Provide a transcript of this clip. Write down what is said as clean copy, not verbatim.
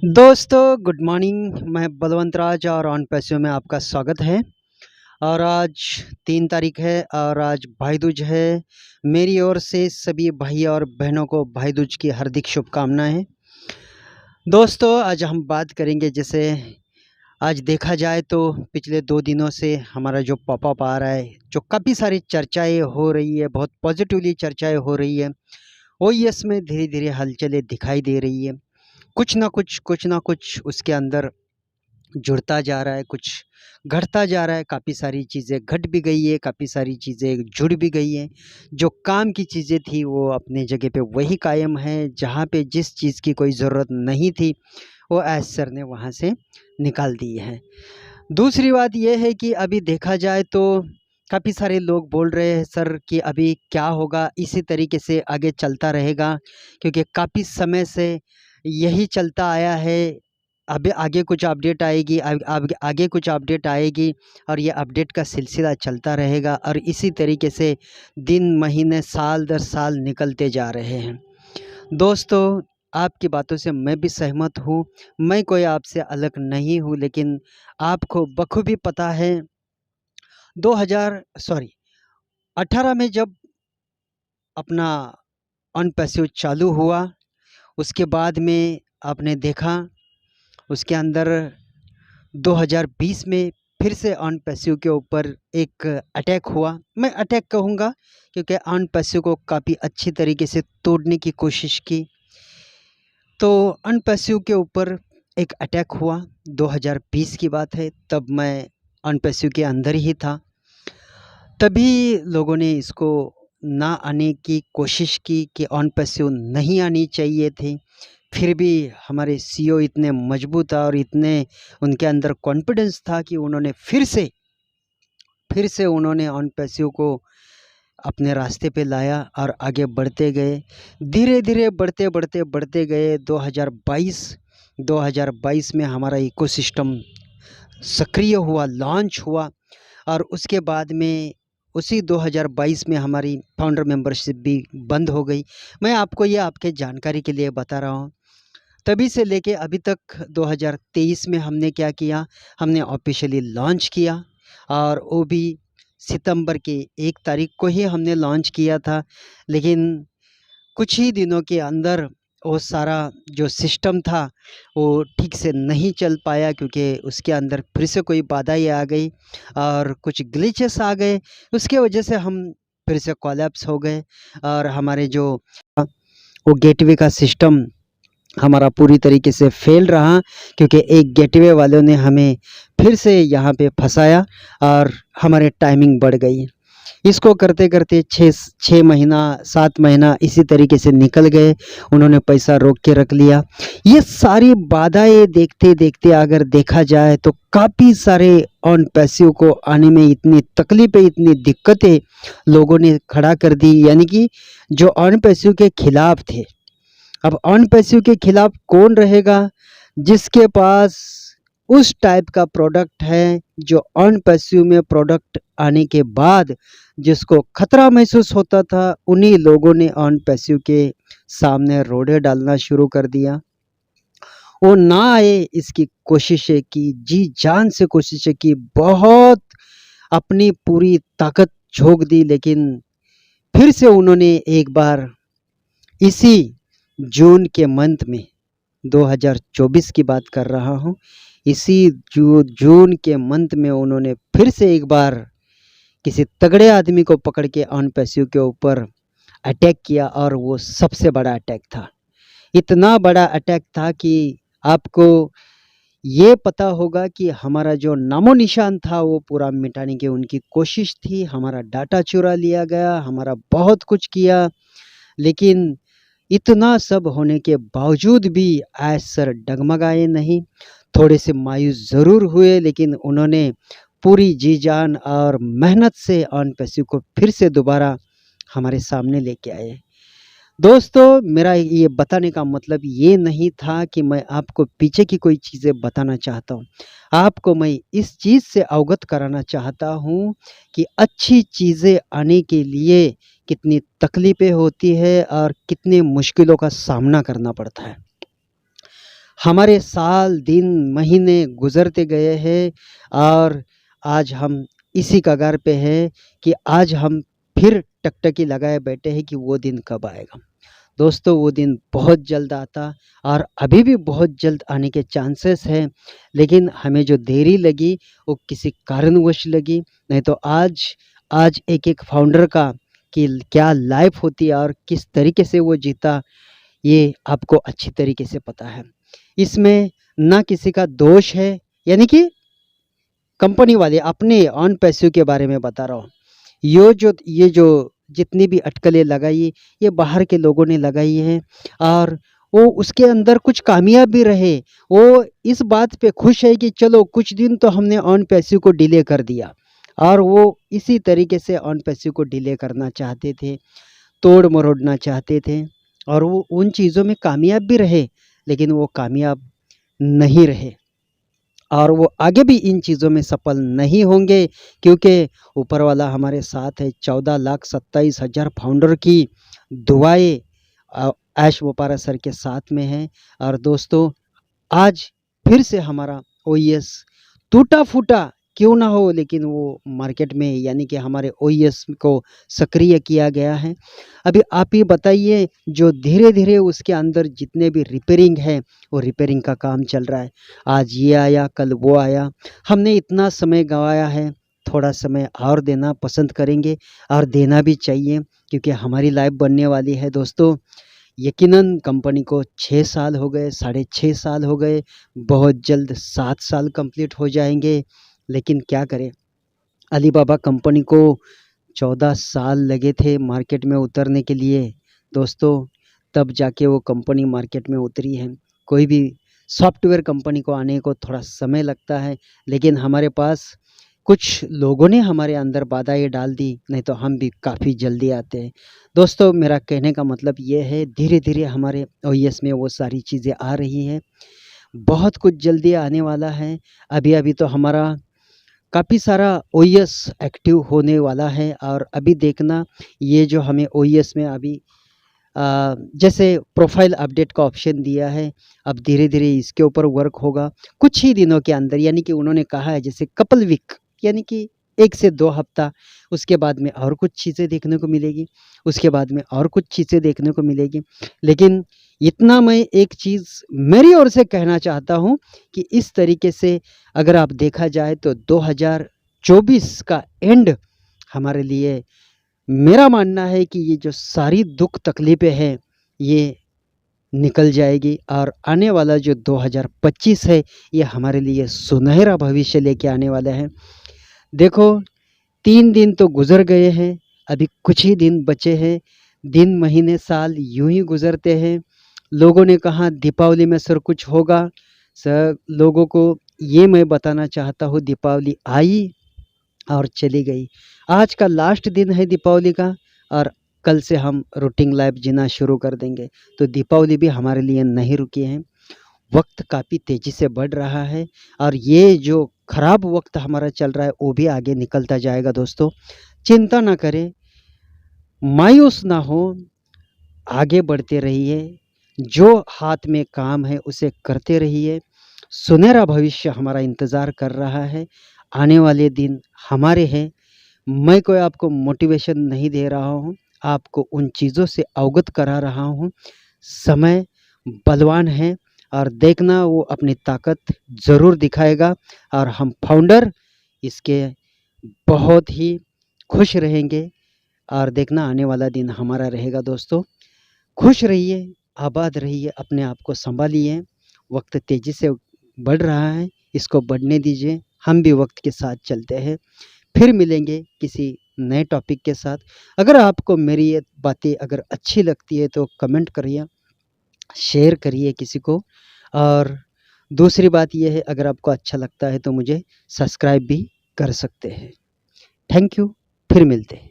दोस्तों good morning. मैं बलवंत राज और ऑन पैसों में आपका स्वागत है। और आज 3 तारीख है और आज भाई दूज है। मेरी ओर से सभी भाई और बहनों को भाई दूज की हार्दिक शुभकामनाएं। दोस्तों आज हम बात करेंगे, जैसे आज देखा जाए तो पिछले 2 दिनों से हमारा जो पॉपअप आ रहा है, जो काफ़ी सारी चर्चाएं हो रही है, बहुत पॉजिटिवली चर्चाएं हो रही है। ओईएस में धीरे धीरे हलचलें दिखाई दे रही है। कुछ ना कुछ उसके अंदर जुड़ता जा रहा है, कुछ घटता जा रहा है। काफ़ी सारी चीज़ें घट भी गई है, काफ़ी सारी चीज़ें जुड़ भी गई हैं। जो काम की चीज़ें थी वो अपने जगह पे वही कायम है। जहाँ पे जिस चीज़ की कोई ज़रूरत नहीं थी वो एस सर ने वहाँ से निकाल दी है। दूसरी बात ये है कि अभी देखा जाए तो काफ़ी सारे लोग बोल रहे हैं सर कि अभी क्या होगा, इसी तरीके से आगे चलता रहेगा, क्योंकि काफ़ी समय से यही चलता आया है। अभी आगे कुछ अपडेट आएगी, आगे कुछ अपडेट आएगी और ये अपडेट का सिलसिला चलता रहेगा और इसी तरीके से दिन महीने साल दर साल निकलते जा रहे हैं। दोस्तों आपकी बातों से मैं भी सहमत हूँ। मैं कोई आपसे अलग नहीं हूँ, लेकिन आपको बखूबी पता है 18 में जब अपना ऑन पैसिव चालू हुआ, उसके बाद में आपने देखा उसके अंदर 2020 में फिर से ऑन पैसिव के ऊपर एक अटैक हुआ। मैं अटैक कहूँगा क्योंकि ऑन पैसिव को काफ़ी अच्छी तरीके से तोड़ने की कोशिश की। तो ऑन पैसिव के ऊपर एक अटैक हुआ, 2020 की बात है। तब मैं ऑन पैसिव के अंदर ही था। तभी लोगों ने इसको ना आने की कोशिश की कि ऑन पैसिव नहीं आनी चाहिए थी। फिर भी हमारे सीईओ इतने मजबूत था और इतने उनके अंदर कॉन्फिडेंस था कि उन्होंने फिर से उन्होंने ऑन पैसिव को अपने रास्ते पे लाया और आगे बढ़ते गए। धीरे धीरे बढ़ते गए। 2022 में हमारा इकोसिस्टम सक्रिय हुआ, लॉन्च हुआ और उसके बाद में उसी 2022 में हमारी फाउंडर मेंबरशिप भी बंद हो गई। मैं आपको ये आपके जानकारी के लिए बता रहा हूँ। तभी से लेके अभी तक 2023 में हमने क्या किया, हमने ऑफिशियली लॉन्च किया और वो भी सितंबर के 1 तारीख को ही हमने लॉन्च किया था। लेकिन कुछ ही दिनों के अंदर वो सारा जो सिस्टम था वो ठीक से नहीं चल पाया, क्योंकि उसके अंदर फिर से कोई बाधाएं आ गई और कुछ ग्लिचेस आ गए। उसके वजह से हम फिर से कोलैप्स हो गए और हमारे जो वो गेटवे का सिस्टम हमारा पूरी तरीके से फेल रहा, क्योंकि एक गेटवे वालों ने हमें फिर से यहाँ पे फंसाया और हमारे टाइमिंग बढ़ गई। इसको करते करते 6 महीना 7 महीना इसी तरीके से निकल गए। उन्होंने पैसा रोक के रख लिया। ये सारी बाधाएं देखते देखते अगर देखा जाए तो काफ़ी सारे ऑन पैसिव को आने में इतनी तकलीफ़ें, इतनी दिक्कतें लोगों ने खड़ा कर दी, यानी कि जो ऑन पैसिव के खिलाफ थे। अब ऑन पैसिव के खिलाफ कौन रहेगा जिसके पास उस टाइप का प्रोडक्ट है, जो ऑन पैसिव में प्रोडक्ट आने के बाद जिसको खतरा महसूस होता था। उन्हीं लोगों ने ऑन पैसिव के सामने रोड़े डालना शुरू कर दिया। वो ना आए इसकी कोशिशें की, जी जान से कोशिशें की, बहुत अपनी पूरी ताकत झोंक दी। लेकिन फिर से उन्होंने एक बार इसी जून के मंथ में, 2024 की बात कर रहा हूँ, इसी जून के मंथ में उन्होंने फिर से एक बार किसी तगड़े आदमी को पकड़ के ऑन पैसिव के ऊपर अटैक किया और वो सबसे बड़ा अटैक था। इतना बड़ा अटैक था कि आपको ये पता होगा कि हमारा जो नामो निशान था वो पूरा मिटाने की उनकी कोशिश थी। हमारा डाटा चुरा लिया गया, हमारा बहुत कुछ किया। लेकिन इतना सब होने के बावजूद भी एस सर डगमगाए नहीं। थोड़े से मायूस ज़रूर हुए, लेकिन उन्होंने पूरी जी जान और मेहनत से ऑन पैसिव को फिर से दोबारा हमारे सामने लेके आए। दोस्तों मेरा ये बताने का मतलब ये नहीं था कि मैं आपको पीछे की कोई चीज़ें बताना चाहता हूँ। आपको मैं इस चीज़ से अवगत कराना चाहता हूँ कि अच्छी चीज़ें आने के लिए कितनी तकलीफ़ें होती है और कितनी मुश्किलों का सामना करना पड़ता है। हमारे साल, दिन, महीने गुज़रते गए हैं और आज हम इसी कगार पे हैं कि आज हम फिर टकटकी लगाए बैठे हैं कि वो दिन कब आएगा। दोस्तों, वो दिन बहुत जल्द आता और अभी भी बहुत जल्द आने के चांसेस हैं, लेकिन हमें जो देरी लगी वो किसी कारणवश लगी, नहीं तो आज आज एक-एक फाउंडर का कि क्या लाइफ होती है और किस तरीके से वो जीता, ये आपको अच्छी तरीके से पता है। इसमें ना किसी का दोष है, यानी कि कंपनी वाले अपने ऑन पैसों के बारे में बता रहा हूँ। ये जो जितनी भी अटकलें लगाई, ये बाहर के लोगों ने लगाई हैं और वो उसके अंदर कुछ कामयाब भी रहे। वो इस बात पे खुश है कि चलो कुछ दिन तो हमने ऑन पैसों को डिले कर दिया और वो इसी तरीके से ऑन पैसों को डिले करना चाहते थे, तोड़-मरोड़ना चाहते थे और वो उन चीज़ों में कामयाब भी रहे, लेकिन वो कामयाब नहीं रहे और वो आगे भी इन चीज़ों में सफल नहीं होंगे क्योंकि ऊपर वाला हमारे साथ है। 14,27,000 फाउंडर की दुआएँ ऐश वोपारा सर के साथ में हैं और दोस्तों, आज फिर से हमारा ओईएस टूटा-फूटा क्यों ना हो, लेकिन वो मार्केट में यानी कि हमारे ओईएस को सक्रिय किया गया है। अभी आप ही बताइए, जो धीरे-धीरे उसके अंदर जितने भी रिपेयरिंग है, वो रिपेयरिंग का काम चल रहा है। आज ये आया, कल वो आया। हमने इतना समय गँवाया है, थोड़ा समय और देना पसंद करेंगे और देना भी चाहिए क्योंकि हमारी लाइफ बनने वाली है दोस्तों। यकीनन कंपनी को 6 साल हो गए, साढ़े 6 साल हो गए, बहुत जल्द 7 साल कंप्लीट हो जाएँगे। लेकिन क्या करें, अलीबाबा कंपनी को 14 साल लगे थे मार्केट में उतरने के लिए दोस्तों, तब जाके वो कंपनी मार्केट में उतरी है। कोई भी सॉफ्टवेयर कंपनी को आने को थोड़ा समय लगता है, लेकिन हमारे पास कुछ लोगों ने हमारे अंदर बाधाएँ डाल दी, नहीं तो हम भी काफ़ी जल्दी आते हैं। दोस्तों, मेरा कहने का मतलब ये है, धीरे-धीरे हमारे ओईएस में वो सारी चीज़ें आ रही हैं। बहुत कुछ जल्दी आने वाला है। अभी-अभी तो हमारा काफ़ी सारा ओईएस एक्टिव होने वाला है और अभी देखना, ये जो हमें ओईएस में अभी जैसे प्रोफ़ाइल अपडेट का ऑप्शन दिया है, अब धीरे-धीरे इसके ऊपर वर्क होगा। कुछ ही दिनों के अंदर, यानी कि उन्होंने कहा है जैसे कपल वीक, यानी कि 1 से 2 हफ़्ता, उसके बाद में और कुछ चीज़ें देखने को मिलेगी, उसके बाद में और कुछ चीज़ें देखने को मिलेगी। लेकिन इतना मैं एक चीज़ मेरी ओर से कहना चाहता हूँ कि इस तरीके से अगर आप देखा जाए तो 2024 का एंड हमारे लिए, मेरा मानना है कि ये जो सारी दुख तकलीफ़ें हैं, ये निकल जाएगी और आने वाला जो 2025 है, ये हमारे लिए सुनहरा भविष्य लेके आने वाला है। देखो, 3 दिन तो गुज़र गए हैं, अभी कुछ ही दिन बचे हैं। दिन, महीने, साल यूँ ही गुज़रते हैं। लोगों ने कहा दीपावली में सर कुछ होगा। सर, लोगों को ये मैं बताना चाहता हूँ, दीपावली आई और चली गई। आज का लास्ट दिन है दीपावली का और कल से हम रूटीन लाइफ जीना शुरू कर देंगे। तो दीपावली भी हमारे लिए नहीं रुकी है। वक्त काफ़ी तेज़ी से बढ़ रहा है और ये जो खराब वक्त हमारा चल रहा है, वो भी आगे निकलता जाएगा दोस्तों। चिंता ना करें, मायूस ना हो, आगे बढ़ते रहिए। जो हाथ में काम है उसे करते रहिए। सुनहरा भविष्य हमारा इंतज़ार कर रहा है। आने वाले दिन हमारे हैं। मैं कोई आपको मोटिवेशन नहीं दे रहा हूँ, आपको उन चीज़ों से अवगत करा रहा हूँ। समय बलवान है और देखना वो अपनी ताकत ज़रूर दिखाएगा और हम फाउंडर इसके बहुत ही खुश रहेंगे और देखना आने वाला दिन हमारा रहेगा दोस्तों। खुश रहिए, आबाद रहिए, अपने आप को सँभालिए। वक्त तेज़ी से बढ़ रहा है, इसको बढ़ने दीजिए। हम भी वक्त के साथ चलते हैं। फिर मिलेंगे किसी नए टॉपिक के साथ। अगर आपको मेरी ये बातें अगर अच्छी लगती है तो कमेंट करिए, शेयर करिए किसी को और दूसरी बात ये है, अगर आपको अच्छा लगता है तो मुझे सब्सक्राइब भी कर सकते हैं। थैंक यू, फिर मिलते हैं।